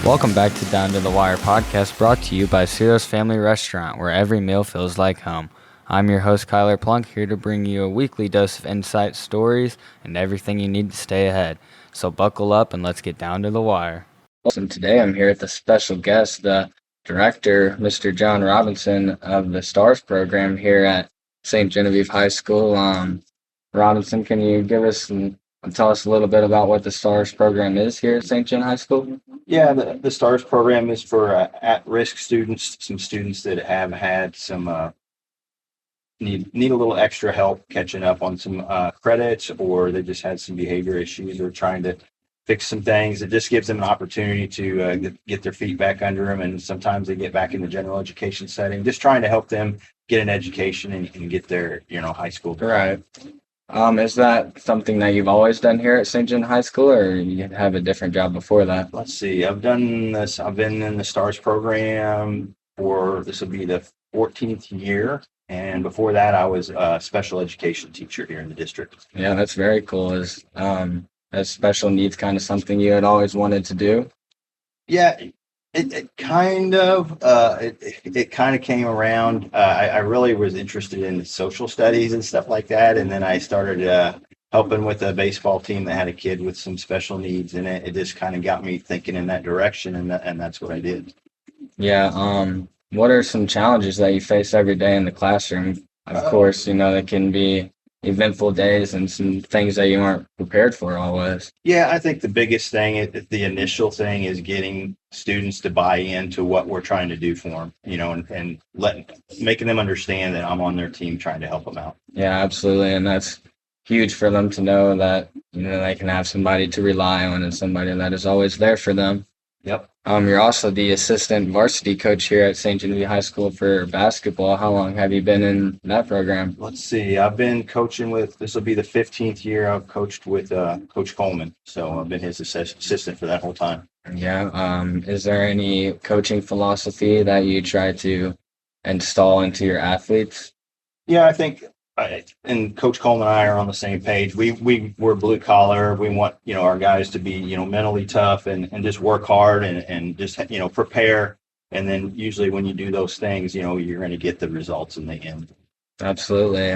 Welcome back to Down to the Wire podcast, brought to you by Ciro's Family Restaurant, where every meal feels like home. I'm your host, Kylor Plunk, here to bring you a weekly dose of insight, stories, and everything you need to stay ahead. So buckle up and let's get down to the wire. And today I'm here with a special guest, the director, Mr. John Robinson of the STARS program here at St. Genevieve High School. Robinson, can you tell us a little bit about what the STARS program is here at St. Gen High School? Yeah, the STARS program is for at-risk students, some students that have had some need a little extra help catching up on some credits, or they just had some behavior issues or trying to fix some things. It just gives them an opportunity to get their feet back under them, and sometimes they get back in the general education setting, just trying to help them get an education and get their high school. Right. Is that something that you've always done here at St. John High School, or you have a different job before that? Let's see. I've done this. I've been in the STARS program this will be the 14th year. And before that, I was a special education teacher here in the district. Yeah, that's very cool. Is special needs kind of something you had always wanted to do? Yeah, it kind of came around. I really was interested in social studies and stuff like that, and then I started helping with a baseball team that had a kid with some special needs, and it just kind of got me thinking in that direction, and that's what I did. Yeah. What are some challenges that you face every day in the classroom? Of course, there can be eventful days and some things that you aren't prepared for always. Yeah, I think the biggest thing, the initial thing, is getting students to buy into what we're trying to do for them, and making them understand that I'm on their team trying to help them out. Yeah, absolutely. And that's huge for them to know that, they can have somebody to rely on and somebody that is always there for them. Yep. You're also the assistant varsity coach here at Ste. Genevieve High School for basketball. How long have you been in that program? Let's see. I've been coaching this will be the 15th year I've coached with Coach Coleman. So I've been his assistant for that whole time. Yeah. Is there any coaching philosophy that you try to install into your athletes? Yeah, I think and Coach Coleman and I are on the same page. We're blue collar. We want, our guys to be, mentally tough and just work hard and just, prepare. And then usually when you do those things, you're going to get the results in the end. Absolutely.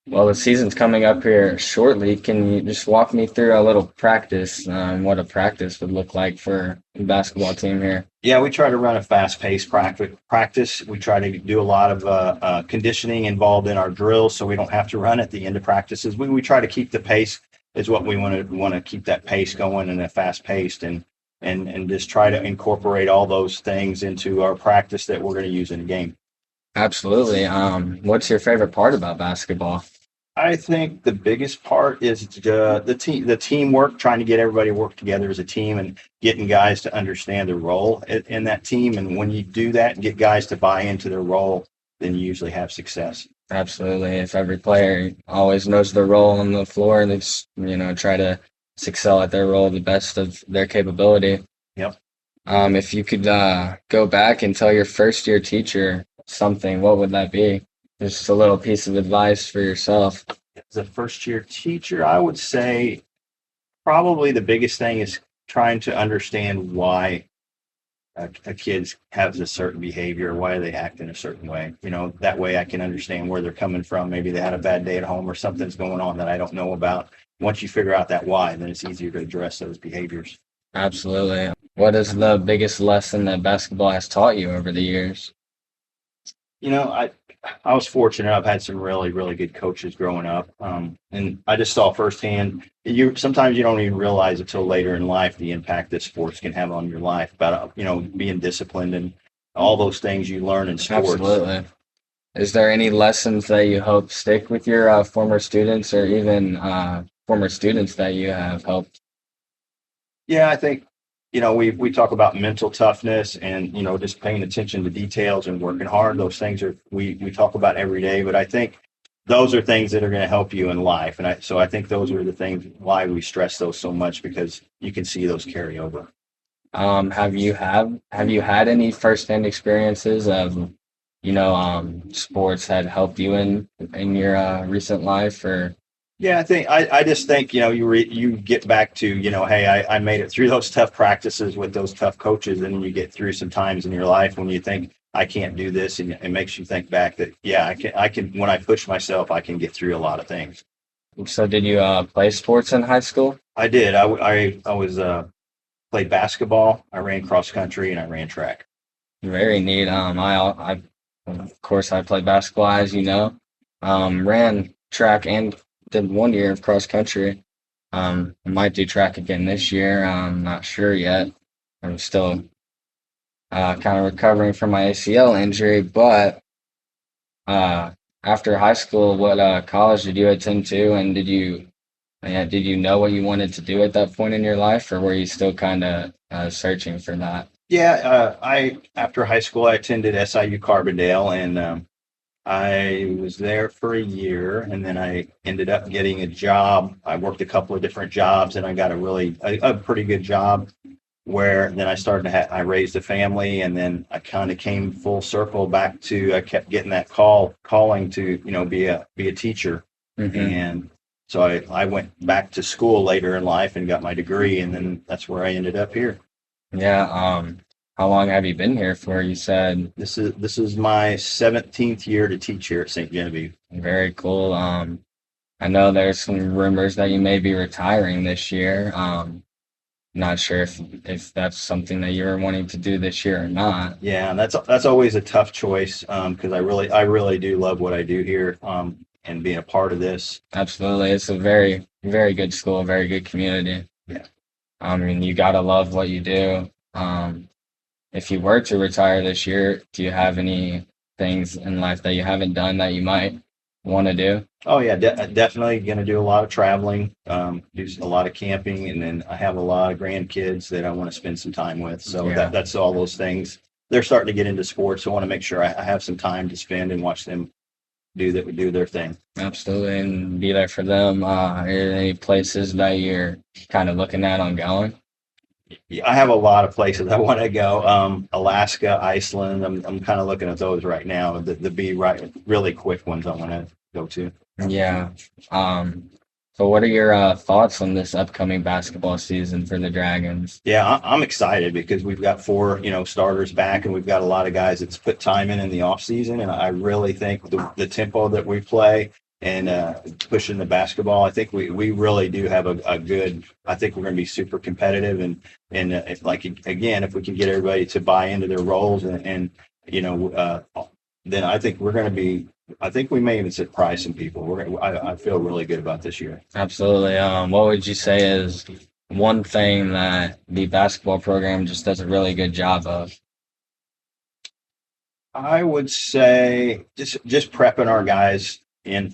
Well, the season's coming up here shortly. Can you just walk me through a little practice, what a practice would look like for the basketball team here? Yeah, we try to run a fast-paced practice. We try to do a lot of conditioning involved in our drills, so we don't have to run at the end of practices. We try to keep the pace is what we want to keep that pace going and a fast-paced and just try to incorporate all those things into our practice that we're going to use in a game. Absolutely. What's your favorite part about basketball? I think the biggest part is the teamwork, trying to get everybody to work together as a team and getting guys to understand their role in that team. And when you do that and get guys to buy into their role, then you usually have success. Absolutely. If every player always knows their role on the floor and they just, try to excel at their role the best of their capability. Yep. If you could go back and tell your first year teacher something, what would that be? Just a little piece of advice for yourself. As a first year teacher, I would say probably the biggest thing is trying to understand why a kid has a certain behavior, why they act in a certain way. That way I can understand where they're coming from. Maybe they had a bad day at home or something's going on that I don't know about. Once you figure out that why, then it's easier to address those behaviors. Absolutely. What is the biggest lesson that basketball has taught you over the years? I was fortunate. I've had some really, really good coaches growing up. And I just saw firsthand, sometimes you don't even realize until later in life the impact that sports can have on your life about, being disciplined and all those things you learn in sports. Absolutely. Is there any lessons that you hope stick with your former students or even former students that you have helped? Yeah, I think, we talk about mental toughness and, just paying attention to details and working hard. Those things we talk about every day, but I think those are things that are going to help you in life. And so I think those are the things why we stress those so much, because you can see those carry over. Have you had any firsthand experiences of, sports had helped you in your recent life, or Yeah, I just think, you get back to, hey, I made it through those tough practices with those tough coaches, and you get through some times in your life when you think I can't do this, and it makes you think back that, yeah, I can, when I push myself, I can get through a lot of things. So did you play sports in high school? I did. I was played basketball, I ran cross country, and I ran track. Very neat. I of course I played basketball, as you know. Ran track and did 1 year of cross country. I might do track again this year. I'm not sure yet. I'm still kind of recovering from my ACL injury, but uh, after high school, what college did you attend to, and did you know what you wanted to do at that point in your life, or were you still kind of searching for that? Yeah, I after high school I attended SIU Carbondale, and I was there for a year, and then I ended up getting a job. I worked a couple of different jobs, and I got a pretty good job where then I started I raised a family, and then I kind of came full circle back to, I kept getting that calling to, be a teacher. Hmm. And so I went back to school later in life and got my degree, and then that's where I ended up here. Yeah. How long have you been here for? You said This is my 17th year to teach here at St. Genevieve. very cool. I know there's some rumors that you may be retiring this year. Not sure if that's something that you're wanting to do this year or not. Yeah, and that's always a tough choice, because I really do love what I do here, and being a part of this. Absolutely, it's a very very good school, very good community. Yeah. I mean, you gotta love what you do. If you were to retire this year, do you have any things in life that you haven't done that you might want to do? Oh yeah, definitely going to do a lot of traveling, do a lot of camping, and then I have a lot of grandkids that I want to spend some time with. So Yeah. that's all those things. They're starting to get into sports, so I want to make sure I have some time to spend and watch them do their thing. Absolutely, and be there for them. Are there any places that you're kind of looking at on going? Yeah, I have a lot of places I want to go. Alaska, Iceland. I'm kind of looking at those right now. The be right really quick ones I want to go to. Yeah. Um, so what are your thoughts on this upcoming basketball season for the Dragons? Yeah, I'm excited because we've got four, starters back, and we've got a lot of guys that's put time in the off season. And I really think the tempo that we play and pushing the basketball, I think we really do have a good. I think we're going to be super competitive, and if like again, if we can get everybody to buy into their roles, and then I think we're going to be. I think we may even surprise some people. I feel really good about this year. Absolutely. What would you say is one thing that the basketball program just does a really good job of? I would say just prepping our guys in,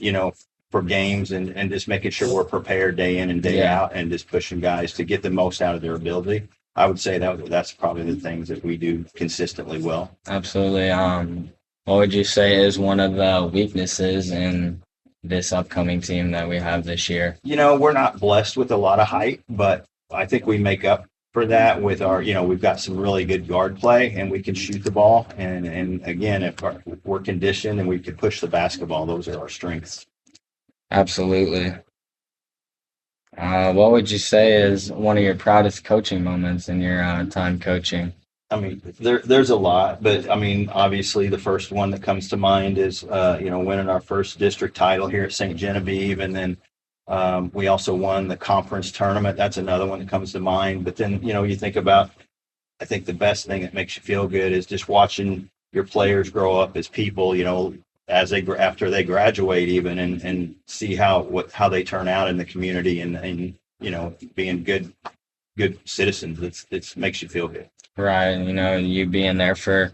for games, and just making sure we're prepared day in and day Yeah. out, and just pushing guys to get the most out of their ability. I would say that's probably the things that we do consistently well. Absolutely. What would you say is one of the weaknesses in this upcoming team that we have this year? We're not blessed with a lot of height, but I think we make up for that with our, we've got some really good guard play, and we can shoot the ball. And again, if we're conditioned and we can push the basketball, those are our strengths. Absolutely. What would you say is one of your proudest coaching moments in your time coaching? I mean, there's a lot, but I mean, obviously the first one that comes to mind is, winning our first district title here at St. Genevieve. And then we also won the conference tournament. That's another one that comes to mind. But then, you think about, I think the best thing that makes you feel good is just watching your players grow up as people, as after they graduate even, and see how they turn out in the community, and being good citizens. It makes you feel good. Right. You being there for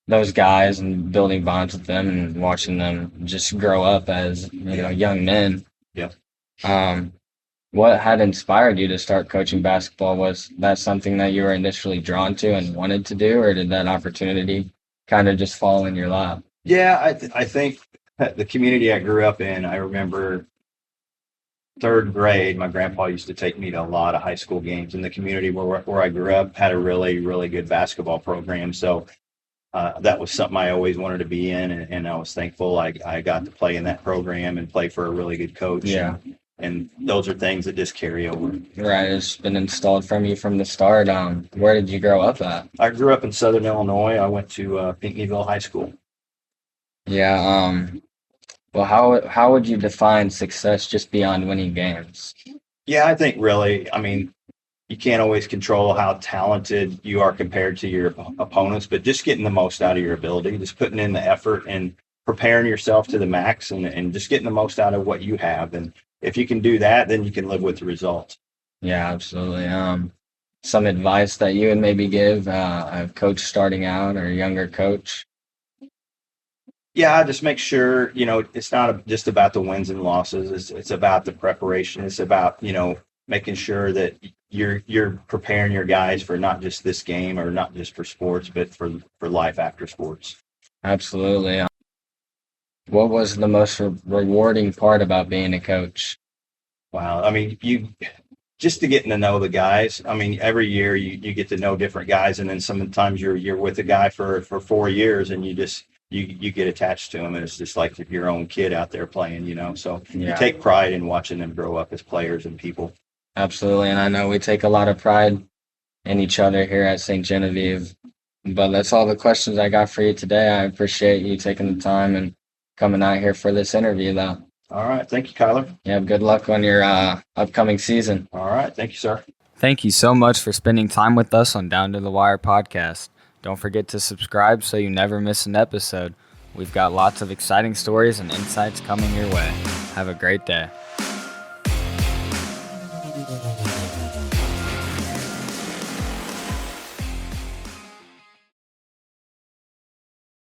those guys and building bonds with them and watching them just grow up as, young men. Yeah. Um, what had inspired you to start coaching basketball? Was that something that you were initially drawn to and wanted to do, or did that opportunity kind of just fall in your lap? Yeah, I think the community I grew up in, I remember third grade, my grandpa used to take me to a lot of high school games, and the community where I grew up had a really, really good basketball program. So that was something I always wanted to be in, and I was thankful I got to play in that program and play for a really good coach. Yeah. And those are things that just carry over. Right, it's been installed from you from the start. Where did you grow up at? I grew up in Southern Illinois. I went to Pinckneyville High School. Yeah. Well, how would you define success just beyond winning games? Yeah, I think really, I mean, you can't always control how talented you are compared to your opponents, but just getting the most out of your ability, just putting in the effort and preparing yourself to the max and just getting the most out of what you have. And if you can do that, then you can live with the results. Yeah, absolutely. Some advice that you would maybe give a coach starting out or a younger coach? Yeah, just make sure, it's not just about the wins and losses. It's about the preparation. It's about, making sure that you're preparing your guys for not just this game or not just for sports, but for life after sports. Absolutely. What was the most rewarding part about being a coach? Wow. I mean, you just to getting to know the guys. I mean, every year you get to know different guys, and then sometimes you're with a guy for 4 years, and you get attached to him, and it's just like your own kid out there playing. So you take pride in watching them grow up as players and people. Absolutely, and I know we take a lot of pride in each other here at St. Genevieve. But that's all the questions I got for you today. I appreciate you taking the time and coming out here for this interview, though. All right. Thank you, Kylor. Yeah, good luck on your upcoming season. All right. Thank you, sir. Thank you so much for spending time with us on Down to the Wire podcast. Don't forget to subscribe so you never miss an episode. We've got lots of exciting stories and insights coming your way. Have a great day.